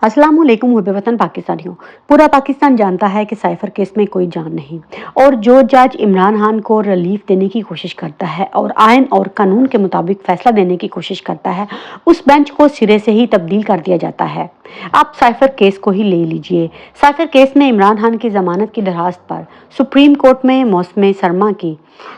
अस्सलाम वालेकुम हुब्बे वतन पाकिस्तानियों। पूरा पाकिस्तान जानता है कि साइफर केस में कोई जान नहीं और जो जज इमरान खान को रिलीफ देने की कोशिश करता है और आयन और कानून के मुताबिक फैसला देने की कोशिश करता है, उस बेंच को सिरे से ही तब्दील कर दिया जाता है। आप साइफर केस को ही ले लीजिए। साइफर केस में इमरान खान की जमानत की दरखास्त पर सुप्रीम कोर्ट में मौसम सरमा की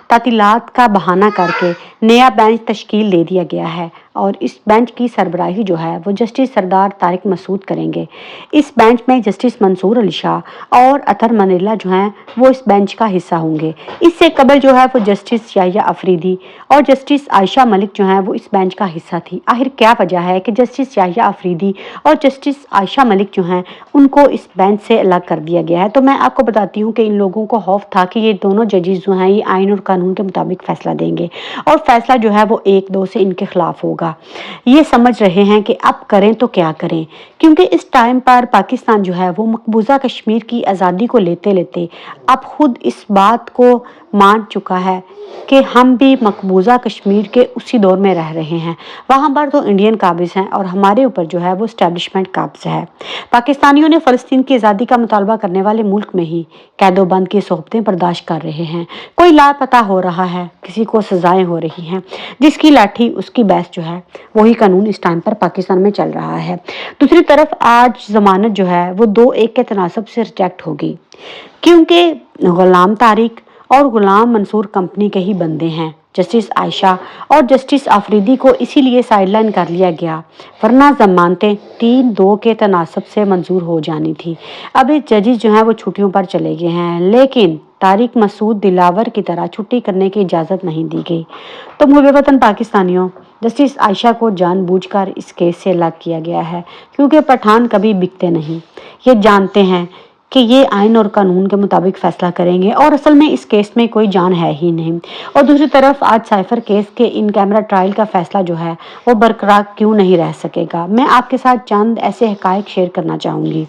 तातीलात का बहाना करके नया बेंच तश्कील दे दिया गया है और इस बेंच की सरबराही जो है वो जस्टिस सरदार तारिक मसूद करेंगे। इस बेंच में जस्टिस मंसूर अली शाह और अतर मनीला जो हैं वो इस बेंच का हिस्सा होंगे। इससे कबल जो है वो जस्टिस याहिया अफरीदी और जस्टिस आयशा मलिक जो हैं वो इस बेंच का हिस्सा थी। आखिर क्या वजह है कि जस्टिस याहिया अफरीदी और जस्टिस आयशा मलिक जो हैं उनको इस बेंच से अलग कर दिया गया है? तो मैं आपको बताती हूँ कि इन लोगों को खौफ था कि ये दोनों जजेस जो हैं ये आइन और कानून के मुताबिक फैसला देंगे और फैसला जो है वो 1-2 से इनके खिलाफ होगा। ये समझ रहे हैं कि अब करें तो क्या करें, क्योंकि इस टाइम पर पाकिस्तान जो है वो मकबूजा कश्मीर की आज़ादी को लेते लेते अब खुद इस बात को मान चुका है कि हम भी मकबूजा कश्मीर के उसी दौर में रह रहे हैं। वहाँ पर तो इंडियन काबिज हैं और हमारे ऊपर जो है वो इस्टेब्लिशमेंट काबिज है। पाकिस्तानियों ने फ़लस्तीन की आज़ादी का मुतालबा करने वाले मुल्क में ही कैदोबंद की सोहबतें बर्दाश्त कर रहे हैं। कोई लापता हो रहा है, किसी को सजाएं हो रही हैं, जिसकी लाठी उसकी बैस जो है वही कानून इस टाइम पर पाकिस्तान में चल रहा है। दूसरी तरफ आज जमानत जो है वो 2-1 के तनासब से रिजेक्ट होगी, क्योंकि गुलाम तारिक और गुलाम मंसूर कंपनी के ही बंदे हैं। जस्टिस आयशा और जस्टिस आफरीदी को इसीलिए साइडलाइन कर लिया गया, वरना जमानतें 3-2 के तनासब से मंजूर हो जानी थी। अभी जजेस जो हैं वो छुट्टियों पर चले गए हैं, लेकिन तारिक मसूद दिलावर की तरह छुट्टी करने की इजाज़त नहीं दी गई। तो मुझे वतन पाकिस्तानियों, जस्टिस आयशा को जानबूझकर इस केस से अलग किया गया है, क्योंकि पठान कभी बिकते नहीं। ये जानते हैं कि ये आइन और कानून के मुताबिक फैसला करेंगे और असल में इस केस में कोई जान है ही नहीं। और दूसरी तरफ आज साइफर केस के इन कैमरा ट्रायल का फैसला जो है वो बरकरार क्यों नहीं रह सकेगा, मैं आपके साथ चंद ऐसे हकायक शेयर करना चाहूँगी।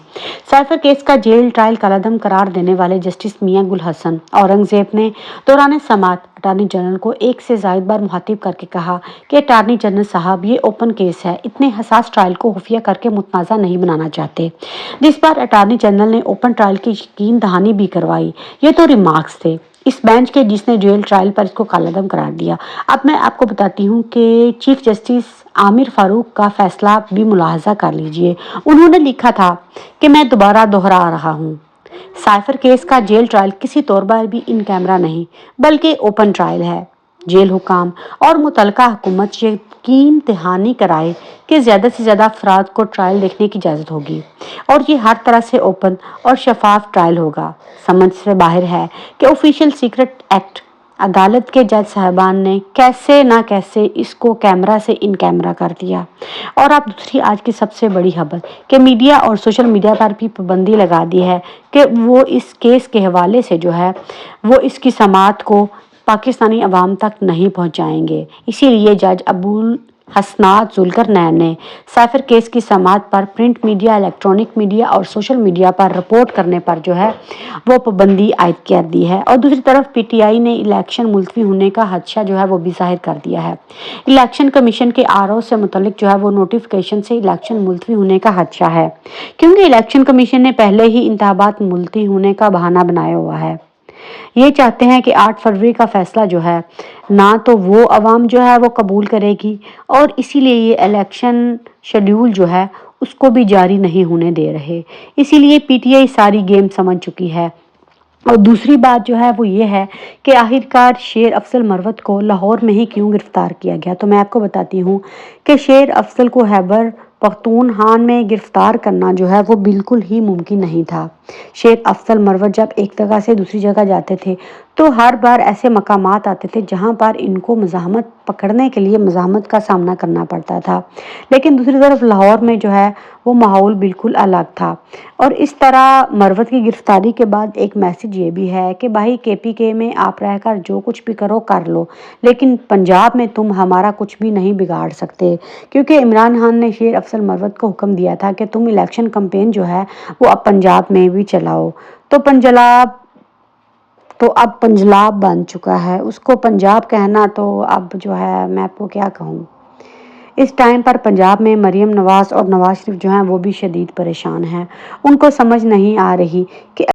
साइफर केस का जेल ट्रायल कलादम करार देने वाले जस्टिस मियां गुल हसन औरंगजेब ने दौरान समात अटार्नी जनरल को 1 से ज़ायद बार मुखातिब करके कहा कि अटार्नी जनरल साहब, ये ओपन केस है, इतने हसास ट्रायल को खुफिया करके मुतनाज़ा नहीं बनाना चाहते। जिस बार अटार्नी जनरल ने ओपन ट्रायल की यकीन दहानी भी करवाई, ये तो रिमार्क्स थे इस बेंच के जिसने जेल ट्रायल पर इसको कालादम करार दिया। अब मैं आपको बताती हूँ कि चीफ जस्टिस आमिर फारूक का फैसला भी मुलाहजा कर लीजिए। उन्होंने लिखा था कि मैं दोबारा दोहरा रहा हूँ, साइफर केस का जेल ट्रायल किसी तौर पर भी इन कैमरा नहीं बल्कि ओपन ट्रायल है। जेल हुकाम और मुतलका हुकूमत यकीन दहानी कराए कि ज़्यादा से ज़्यादा अफराद को ट्रायल देखने की इजाज़त होगी और ये हर तरह से ओपन और शफाफ ट्रायल होगा। समझ से बाहर है कि ऑफिशियल सीक्रेट एक्ट अदालत के जज साहबान ने कैसे ना कैसे इसको कैमरा से इन कैमरा कर दिया। और अब दूसरी आज की सबसे बड़ी खबर कि मीडिया और सोशल मीडिया पर भी पाबंदी लगा दी है कि वो इस केस के हवाले से जो है वो इसकी समाअत को पाकिस्तानी अवाम तक नहीं पहुंचाएंगे। इसीलिए जज अबुल हसनात जुल्करनैन ने साइफर केस की समाअत पर प्रिंट मीडिया, इलेक्ट्रॉनिक मीडिया और सोशल मीडिया पर रिपोर्ट करने पर जो है वो पाबंदी आयद कर दी है। और दूसरी तरफ पीटीआई ने इलेक्शन मुलतवी होने का खदशा जो है वो भी जाहिर कर दिया है। इलेक्शन कमीशन के आरओ से मुतल्लिक जो है वो नोटिफिकेशन से इलेक्शन मुलतवी होने का खदशा है, क्योंकि इलेक्शन कमीशन ने पहले ही इंतखाबात मुलतवी होने का बहाना बनाया हुआ है। ये चाहते हैं कि 8 फरवरी का फैसला जो है ना तो वो अवाम जो है वो कबूल करेगी और इसीलिए ये इलेक्शन शेड्यूल जो है उसको भी जारी नहीं होने दे रहे। इसीलिए पीटीआई सारी गेम समझ चुकी है। और दूसरी बात जो है वो ये है कि आखिरकार शेर अफजल मरवत को लाहौर में ही क्यों गिरफ्तार किया गया। तो मैं आपको बताती हूँ कि शेर अफजल को खैबर पख्तूनख्वा में गिरफ्तार करना जो है वो बिल्कुल ही मुमकिन नहीं था। शेर अफजल मरवत जब एक जगह से दूसरी जगह जाते थे तो हर बार ऐसे मकामात आते थे जहाँ पर इनको मज़ाहमत पकड़ने के लिए मज़ाहमत का सामना करना पड़ता था। लेकिन दूसरी तरफ लाहौर में जो है वो माहौल बिल्कुल अलग था। और इस तरह मरवत की गिरफ्तारी के बाद एक मैसेज ये भी है कि भाई केपीके में आप रहकर जो कुछ भी करो कर लो, लेकिन पंजाब में तुम हमारा कुछ भी नहीं बिगाड़ सकते, क्योंकि इमरान खान ने शेर अफजल मरवत को हुक्म दिया था कि तुम इलेक्शन कैंपेन जो है वो अब पंजाब में भी चलाओ। तो अब पंजाब बन चुका है, उसको पंजाब कहना तो अब जो है मैं आपको क्या कहूँ। اس ٹائم پر پنجاب میں مریم نواز اور نواز شریف جو ہیں وہ بھی شدید پریشان ہیں۔ ان کو سمجھ نہیں آ رہی کہ